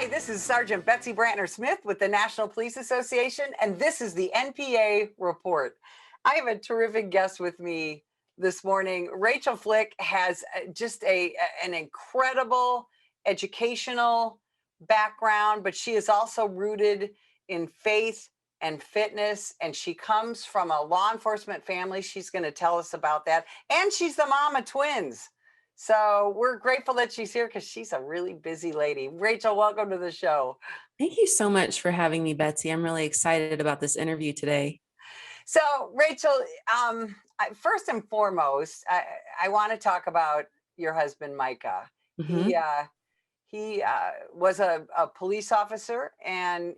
Hi, this is Sergeant Betsy Brantner Smith with the National Police Association, and this is the NPA Report. I have a terrific guest with me this morning. Rachael Flick has just an incredible educational background, but she is also rooted in faith and fitness, and she comes from a law enforcement family. She's going to tell us about that, and she's the mom of twins. So we're grateful that she's here because she's a really busy lady. Rachael, welcome to the show. Thank you so much for having me, Betsy. I'm really excited about this interview today. So, Rachael, first and foremost, I want to talk about your husband, Micah. Mm-hmm. He was a police officer, and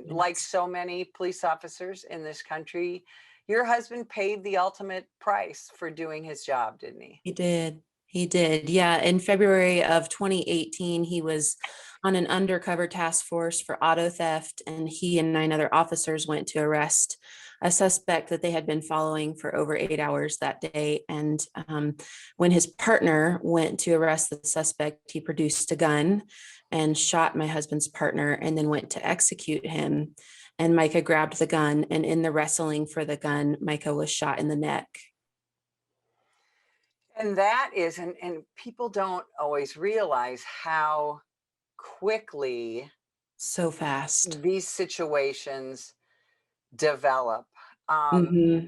like Yes. so many police officers in this country, your husband paid the ultimate price for doing his job, didn't he? He did. He did. Yeah. In February of 2018, he was on an undercover task force for auto theft, and he and 9 other officers went to arrest a suspect that they had been following for over 8 hours that day. And when his partner went to arrest the suspect, he produced a gun and shot my husband's partner and then went to execute him. And Micah grabbed the gun, and in the wrestling for the gun, Micah was shot in the neck. And that is, and people don't always realize how quickly So fast. these situations develop. Hmm.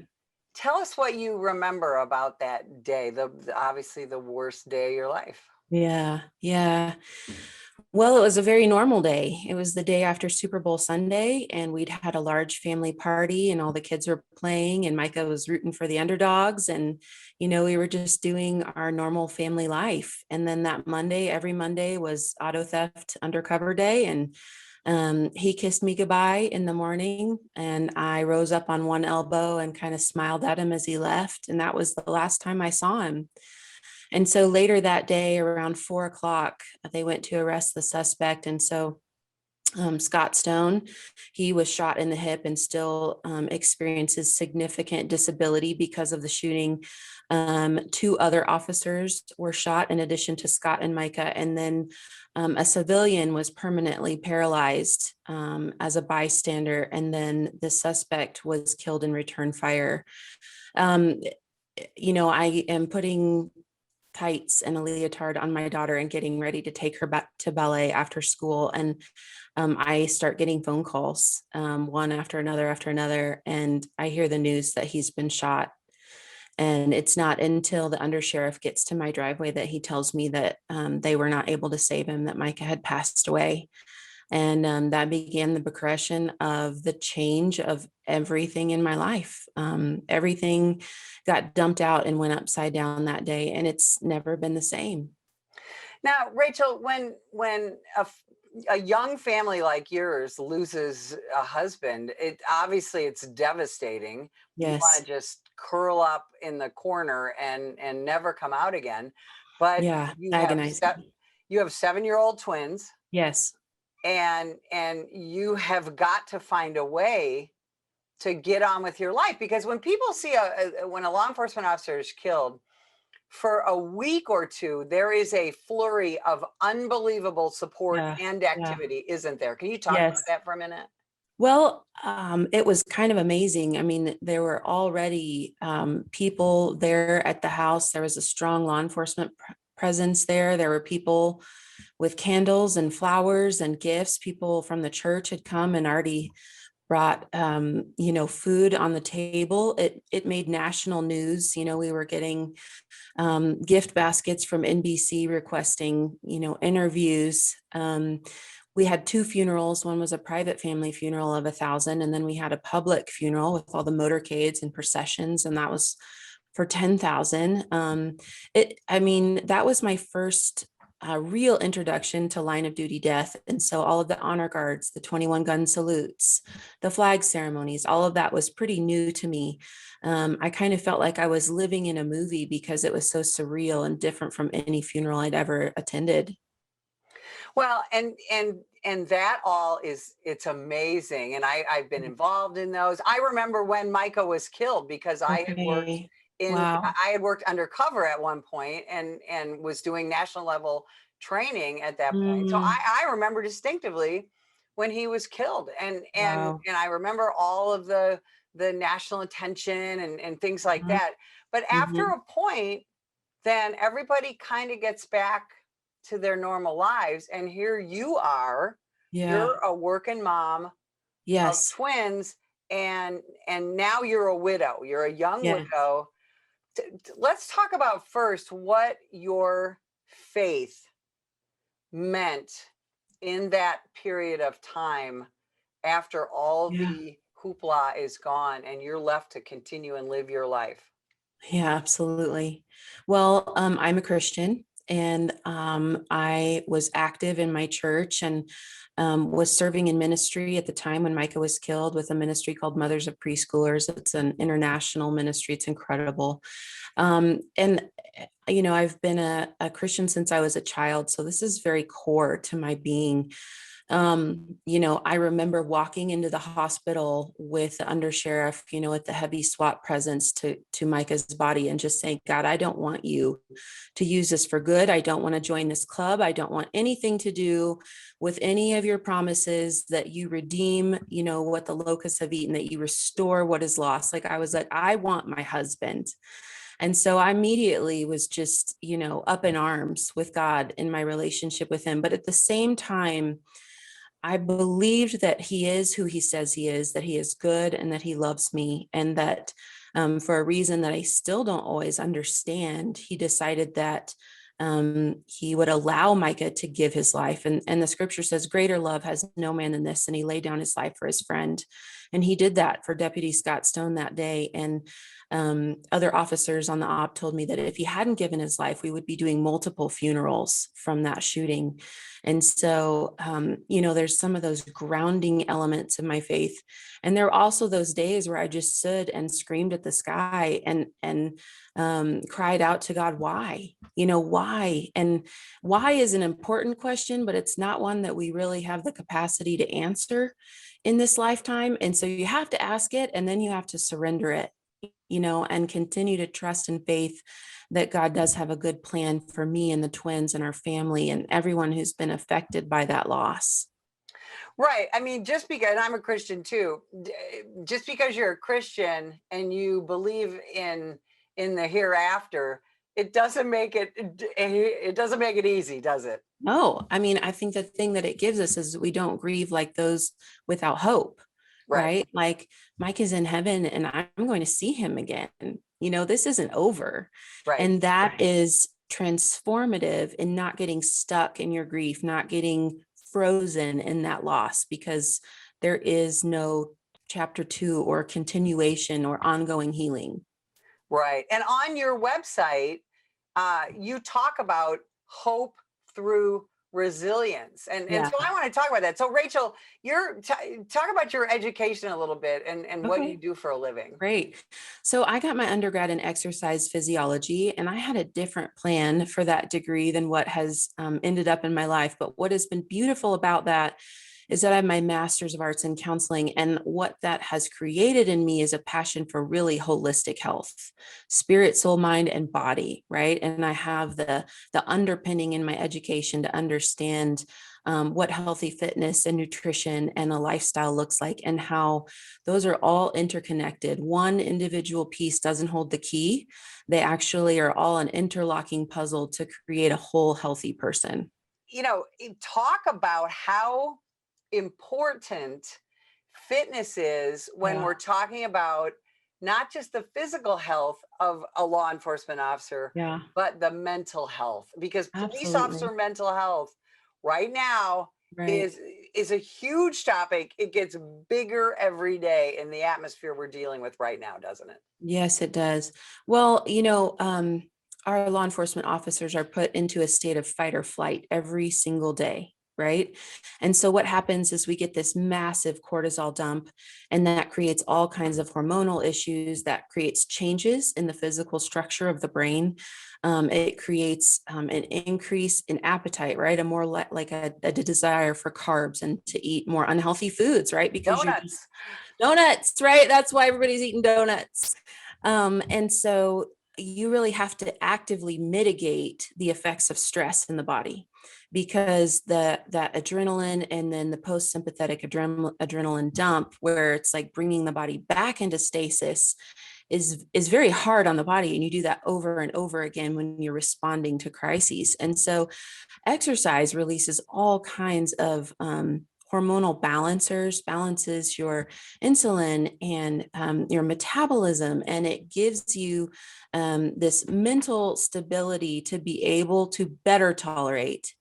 Tell us what you remember about that day, obviously the worst day of your life. Yeah. Yeah. Well, it was a very normal day. It was the day after Super Bowl Sunday, and we'd had a large family party, and all the kids were playing, and Micah was rooting for the underdogs. And, we were just doing our normal family life. And then that Monday, every Monday was auto theft undercover day. And he kissed me goodbye in the morning, and I rose up on one elbow and kind of smiled at him as he left. And that was the last time I saw him. And so later that day, around 4 o'clock, they went to arrest the suspect. And so Scott Stone, he was shot in the hip and still experiences significant disability because of the shooting. 2 other officers were shot in addition to Scott and Micah. And then a civilian was permanently paralyzed as a bystander. And then the suspect was killed in return fire. Um, I am putting tights and a leotard on my daughter and getting ready to take her back to ballet after school. And I start getting phone calls, one after another. And I hear the news that he's been shot. And it's not until the undersheriff gets to my driveway that he tells me that they were not able to save him, that Micah had passed away. And that began the progression of the change of everything in my life. Everything got dumped out and went upside down that day, and it's never been the same. Now, Rachael, when a young family like yours loses a husband, it's devastating. You want Yes. to just curl up in the corner and never come out again. But Yeah. you have Agonizing. you have 7-year-old twins, Yes. and you have got to find a way to get on with your life, because when people see when a law enforcement officer is killed, for a week or two, there is a flurry of unbelievable support Yeah. and Yeah. activity, isn't there? Can you talk about Yes. that for a minute? Well, it was kind of amazing. I mean, there were already people there at the house. There was a strong law enforcement presence there. There were people with candles and flowers and gifts. People from the church had come and already brought food on the table. It made national news. We were getting gift baskets from NBC requesting interviews. We had 2 funerals. One was a private family funeral of 1,000, and then we had a public funeral with all the motorcades and processions, and that was for 10,000. That was my first real introduction to line of duty death. And so all of the honor guards, the 21 gun salutes, the flag ceremonies, all of that was pretty new to me. I kind of felt like I was living in a movie because it was so surreal and different from any funeral I'd ever attended. Well, and that all it's amazing. And I've been involved in those. I remember when Micah was killed, because I had worked Okay. Wow. I had worked undercover at one point and was doing national level training at that point. So Mm, I remember distinctively when he was killed, wow. and I remember all of the national attention and things like that. But after Mm-hmm. a point, then everybody kind of gets back to their normal lives. And here you are, Yeah. you're a working mom of Yes. twins, and now you're a widow, you're a young Yeah. widow. Let's talk about first what your faith meant in that period of time after all Yeah. the hoopla is gone and you're left to continue and live your life. Yeah, absolutely. Well, I'm a Christian, and I was active in my church and was serving in ministry at the time when Micah was killed with a ministry called Mothers of Preschoolers. It's an international ministry. It's incredible. I've been a Christian since I was a child. So this is very core to my being. I remember walking into the hospital with the undersheriff, with the heavy SWAT presence to Micah's body and just saying, God, I don't want you to use this for good. I don't want to join this club. I don't want anything to do with any of your promises that you redeem, what the locusts have eaten, that you restore what is lost. Like I was like, I want my husband. And so I immediately was just, up in arms with God in my relationship with him. But at the same time, I believed that he is who he says he is, that he is good and that he loves me. And that for a reason that I still don't always understand, he decided that he would allow Micah to give his life. And the scripture says, greater love has no man than this. And he laid down his life for his friend. And he did that for Deputy Scott Stone that day. And other officers on the op told me that if he hadn't given his life, we would be doing multiple funerals from that shooting. And so, there's some of those grounding elements of my faith. And there are also those days where I just stood and screamed at the sky and cried out to God, why? Why? And why is an important question, but it's not one that we really have the capacity to answer in this lifetime. And so you have to ask it, and then you have to surrender it, and continue to trust in faith that God does have a good plan for me and the twins and our family and everyone who's been affected by that loss. Right. I mean, just because I'm a Christian too, just because you're a Christian and you believe in the hereafter, it doesn't make it doesn't make it easy, does it? No, I mean, I think the thing that it gives us is we don't grieve like those without hope, Right. right? Like Mike is in heaven and I'm going to see him again. This isn't over. Right. And that is transformative in not getting stuck in your grief, not getting frozen in that loss, because there is no chapter 2 or continuation or ongoing healing. Right. And on your website, you talk about hope through resilience. And Yeah. so I want to talk about that. So Rachel, talk about your education a little bit and what you Okay. do for a living. Great. So I got my undergrad in exercise physiology, and I had a different plan for that degree than what has ended up in my life. But what has been beautiful about that is that I have my master's of arts in counseling. And what that has created in me is a passion for really holistic health, spirit, soul, mind, and body. Right. And I have the underpinning in my education to understand what healthy fitness and nutrition and a lifestyle looks like, and how those are all interconnected. One individual piece doesn't hold the key. They actually are all an interlocking puzzle to create a whole healthy person. Talk about how important fitness is when Yeah. we're talking about not just the physical health of a law enforcement officer, Yeah, but the mental health, because police officer absolutely. mental health right now Right. is a huge topic. It gets bigger every day in the atmosphere we're dealing with right now, doesn't it? Yes, it does. Well, our law enforcement officers are put into a state of fight or flight every single day. Right. And so what happens is we get this massive cortisol dump, and that creates all kinds of hormonal issues, that creates changes in the physical structure of the brain. It creates an increase in appetite, right? A more like a desire for carbs and to eat more unhealthy foods, right? Because you're just Donuts. donuts, right? That's why everybody's eating donuts. And so you really have to actively mitigate the effects of stress in the body, because that adrenaline and then the post-sympathetic adrenaline dump, where it's like bringing the body back into stasis, is very hard on the body. And you do that over and over again when you're responding to crises. And so exercise releases all kinds of hormonal balances your insulin and your metabolism, and it gives you this mental stability to be able to better tolerate,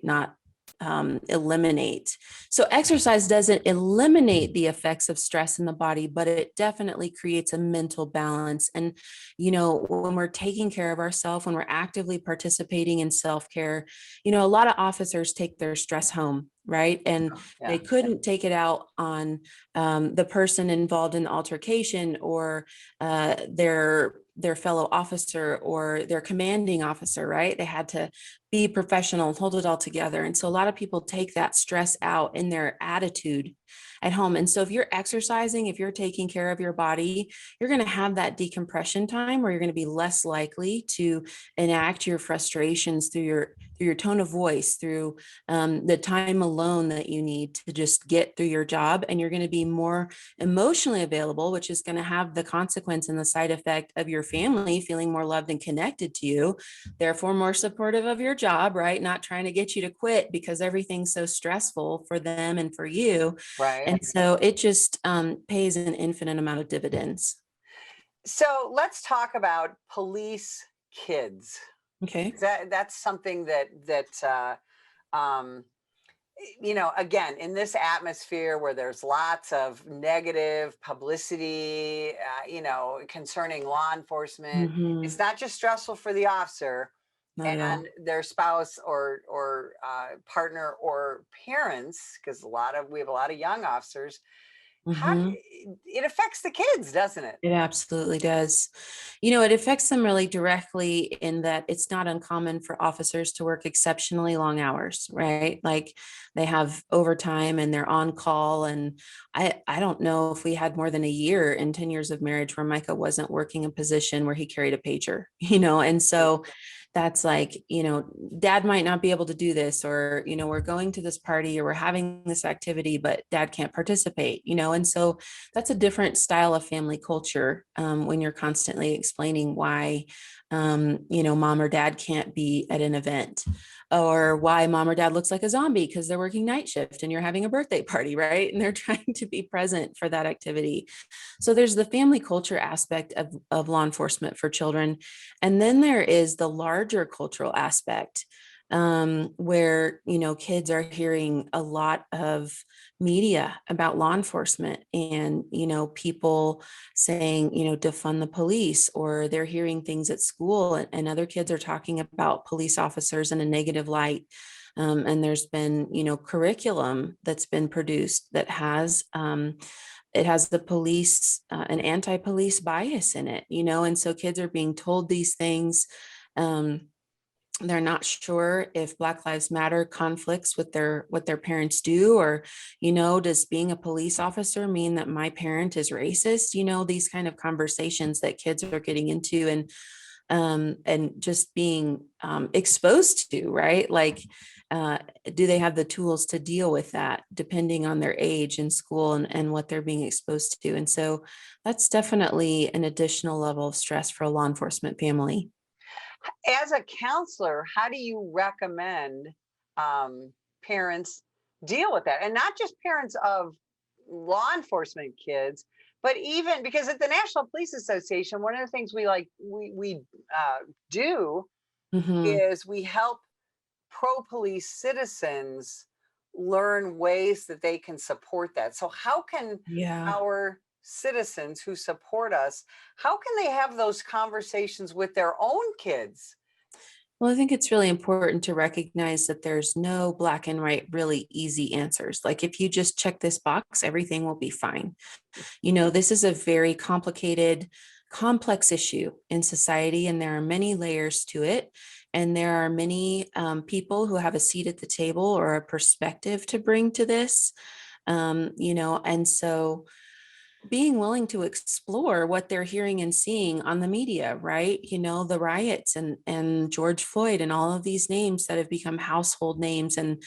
not eliminate. So exercise doesn't eliminate the effects of stress in the body, but it definitely creates a mental balance. And, when we're taking care of ourselves, when we're actively participating in self-care, a lot of officers take their stress home, right? And Yeah. they couldn't take it out on the person involved in the altercation, or their fellow officer, or their commanding officer, right? They had to be professional, hold it all together. And so a lot of people take that stress out in their attitude at home. And so if you're exercising, if you're taking care of your body, you're going to have that decompression time where you're going to be less likely to enact your frustrations through your tone of voice, through the time alone that you need to just get through your job. And you're going to be more emotionally available, which is going to have the consequence and the side effect of your family feeling more loved and connected to you, therefore more supportive of your job, right? Not trying to get you to quit because everything's so stressful for them and for you. Right. And so it just pays an infinite amount of dividends. So let's talk about police kids. Okay. That's something um, again, in this atmosphere where there's lots of negative publicity, concerning law enforcement, it's Mm-hmm. not just stressful for the officer Not at and all. their spouse or partner or parents, because we have a lot of young officers. How Mm-hmm. it affects the kids, doesn't it? It absolutely does. It affects them really directly in that it's not uncommon for officers to work exceptionally long hours, right? Like they have overtime and they're on call. And I don't know if we had more than a year in 10 years of marriage where Micah wasn't working a position where he carried a pager, and so that's like, dad might not be able to do this, or, we're going to this party or we're having this activity, but dad can't participate, and so that's a different style of family culture when you're constantly explaining why, mom or dad can't be at an event, or why mom or dad looks like a zombie because they're working night shift and you're having a birthday party, right? And they're trying to be present for that activity. So there's the family culture aspect of law enforcement for children. And then there is the larger cultural aspect, where, kids are hearing a lot of media about law enforcement, and, people saying, defund the police, or they're hearing things at school, and other kids are talking about police officers in a negative light. And there's been, curriculum that's been produced that has, it has the police, an anti-police bias in it, and so kids are being told these things. They're not sure if Black Lives Matter conflicts with what their parents do, or, does being a police officer mean that my parent is racist? These kind of conversations that kids are getting into, and just being exposed to, right? Like, do they have the tools to deal with that, depending on their age in school, and what they're being exposed to? And so that's definitely an additional level of stress for a law enforcement family. As a counselor, how do you recommend parents deal with that? And not just parents of law enforcement kids, but even because at the National Police Association, one of the things we do Mm-hmm. is we help pro police citizens learn ways that they can support that. So how can Yeah. our citizens who support us, how can they have those conversations with their own kids? Well, I think it's really important to recognize that there's no black and white, really easy answers. Like if you just check this box, everything will be fine. This is a very complicated, complex issue in society, and there are many layers to it. And there are many people who have a seat at the table or a perspective to bring to this, and so being willing to explore what they're hearing and seeing on the media, right? The riots and George Floyd and all of these names that have become household names, and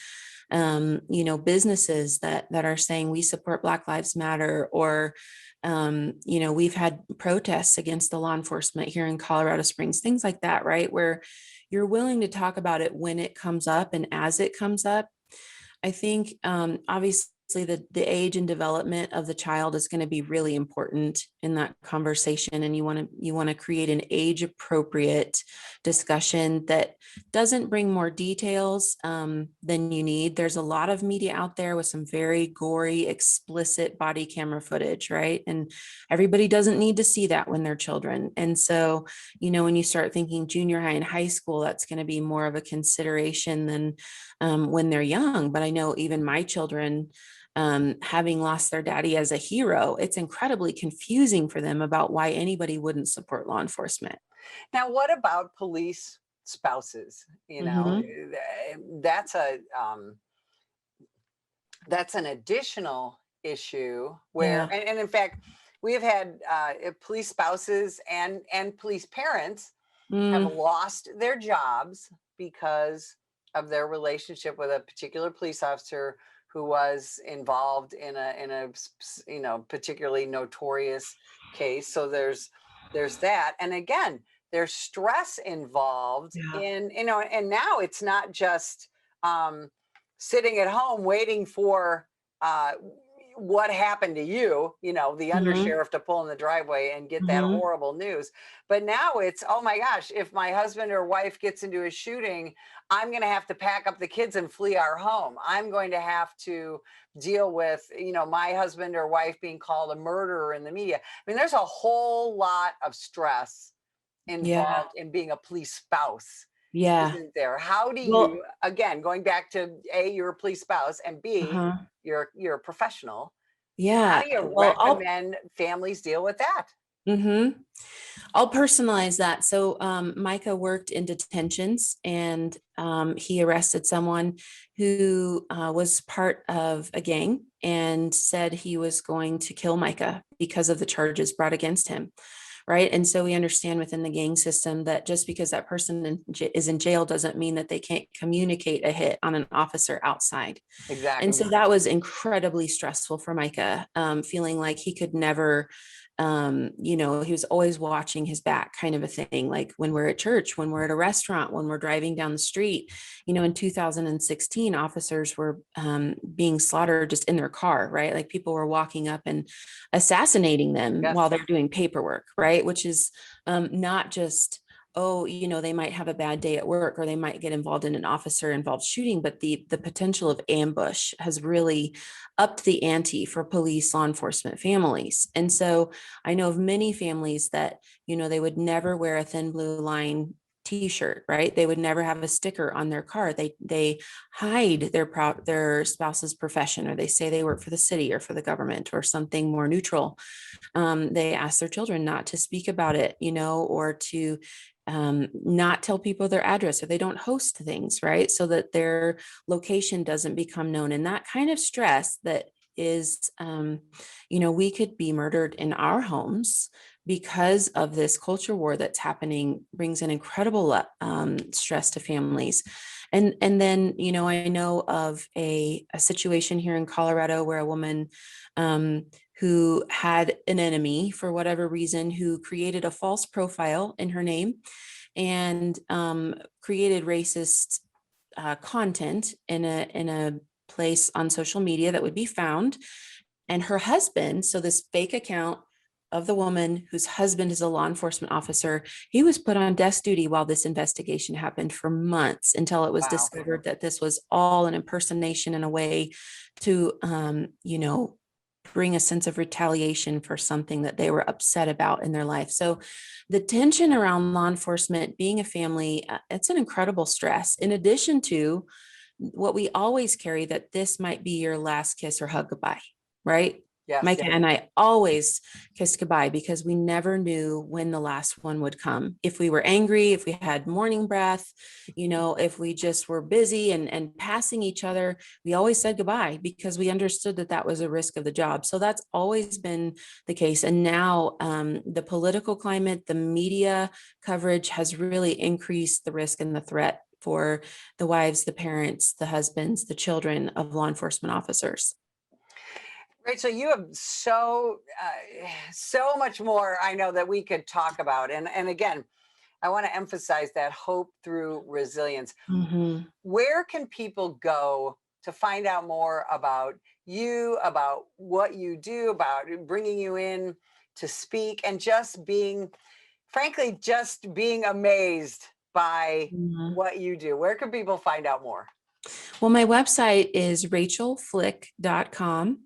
businesses that are saying we support Black Lives Matter, or we've had protests against the law enforcement here in Colorado Springs, things like that, right? Where you're willing to talk about it when it comes up and as it comes up. I think obviously the age and development of the child is going to be really important in that conversation, and you want to create an age appropriate discussion that doesn't bring more details than you need. There's a lot of media out there with some very gory, explicit body camera footage, right? And everybody doesn't need to see that when they're children. And so, when you start thinking junior high and high school, that's going to be more of a consideration than when they're young. But I know even my children, having lost their daddy as a hero, it's incredibly confusing for them about why anybody wouldn't support law enforcement. Now, what about police spouses? That's that's an additional issue where, Yeah. and in fact, we have had police spouses and police parents have Mm, lost their jobs because of their relationship with a particular police officer who was involved in a particularly notorious case. So there's that, and again, there's stress involved yeah. in, and now it's not just um, sitting at home waiting for uh, what happened to you, the Hmm. undersheriff to pull in the driveway and get that Hmm. horrible news. But now it's, oh my gosh, if my husband or wife gets into a shooting, I'm going to have to pack up the kids and flee our home. I'm going to have to deal with, my husband or wife being called a murderer in the media. I mean, there's a whole lot of stress Yeah. involved in being a police spouse, Yeah. isn't there? How do Well, you, again, going back to A, you're a police spouse, and B, uh-huh. you're a professional. How Yeah. do you Well, recommend families deal with that? mhm. I'll personalize that. So Micah worked in detentions, and he arrested someone who was part of a gang and said he was going to kill Micah because of the charges brought against him. Right. And so we understand within the gang system that just because that person is in jail doesn't mean that they can't communicate a hit on an officer outside. And Exactly. so that was incredibly stressful for Micah, feeling like he could never, he was always watching his back, kind of a thing. Like when we're at church, when we're at a restaurant, when we're driving down the street, in 2016, officers were being slaughtered just in their car, right? Like people were walking up and assassinating them while Yes. they're doing paperwork, right? Which is not just, oh, they might have a bad day at work, or they might get involved in an officer involved shooting, but the potential of ambush has really upped the ante for police law enforcement families. And so I know of many families that, they would never wear a thin blue line t-shirt, right? They would never have a sticker on their car. They hide their spouse's profession, or they say they work for the city or for the government or something more neutral. They ask their children not to speak about it, or to not tell people their address, or they don't host things, right? So that their location doesn't become known. And that kind of stress that is, we could be murdered in our homes because of this culture war that's happening, brings an incredible stress to families. And then, I know of a situation here in Colorado where a woman who had an enemy for whatever reason, who created a false profile in her name and created racist content in a place on social media that would be found. And her husband, so this fake account of the woman whose husband is a law enforcement officer, he was put on desk duty while this investigation happened for months, until it was Wow. discovered that this was all an impersonation and a way to, bring a sense of retaliation for something that they were upset about in their life. So the tension around law enforcement being a family, it's an incredible stress, in addition to what we always carry, that this might be your last kiss or hug goodbye, right? Yes. Micah and I always kissed goodbye because we never knew when the last one would come. If we were angry, if we had morning breath, if we just were busy and passing each other, we always said goodbye because we understood that that was a risk of the job. So that's always been the case. And now the political climate, the media coverage has really increased the risk and the threat for the wives, the parents, the husbands, the children of law enforcement officers. Rachel, you have so much more I know that we could talk about. And again, I want to emphasize that hope through resilience. Mm-hmm. Where can people go to find out more about you, about what you do, about bringing you in to speak, and just frankly, just being amazed by Mm-hmm. what you do? Where can people find out more? Well, my website is rachaelflick.com.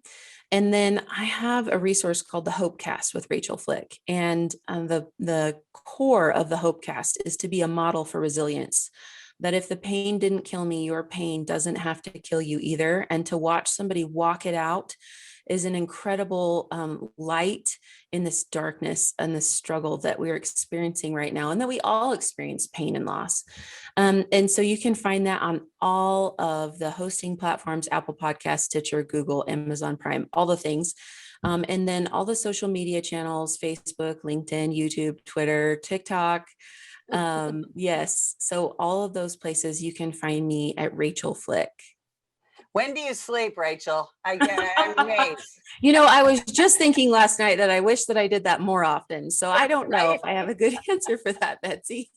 And then I have a resource called the Hopecast with Rachael Flick. And the core of the Hopecast is to be a model for resilience. That if the pain didn't kill me, your pain doesn't have to kill you either. And to watch somebody walk it out is an incredible light in this darkness and this struggle that we're experiencing right now, and that we all experience pain and loss. And so you can find that on all of the hosting platforms: Apple Podcasts, Stitcher, Google, Amazon Prime, all the things. And then all the social media channels: Facebook, LinkedIn, YouTube, Twitter, TikTok. Yes. So all of those places you can find me at Rachael Flick. When do you sleep, Rachel? I'm amazed. I was just thinking last night that I wish that I did that more often. So I don't know if I have a good answer for that, Betsy.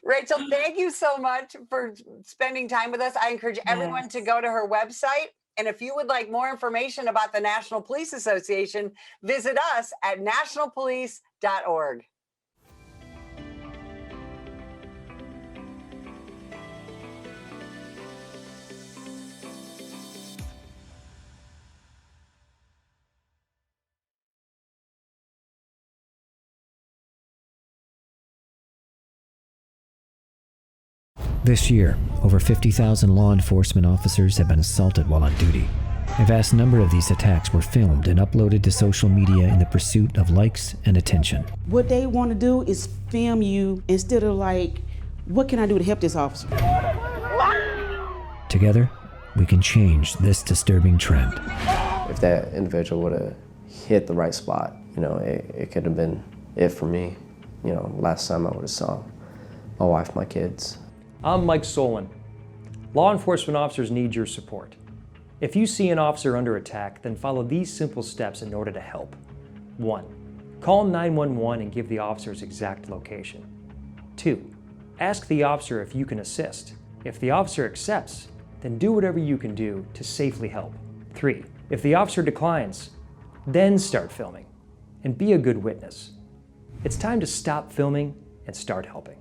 Rachel, thank you so much for spending time with us. I encourage everyone to go to her website. And if you would like more information about the National Police Association, visit us at nationalpolice.org. This year, over 50,000 law enforcement officers have been assaulted while on duty. A vast number of these attacks were filmed and uploaded to social media in the pursuit of likes and attention. What they want to do is film you instead of like, what can I do to help this officer? Together, we can change this disturbing trend. If that individual would have hit the right spot, it could have been it for me. Last time I would have saw my wife, my kids. I'm Mike Solon. Law enforcement officers need your support. If you see an officer under attack, then follow these simple steps in order to help. 1. Call 911 and give the officer's exact location. 2. Ask the officer if you can assist. If the officer accepts, then do whatever you can do to safely help. 3. If the officer declines, then start filming and be a good witness. It's time to stop filming and start helping.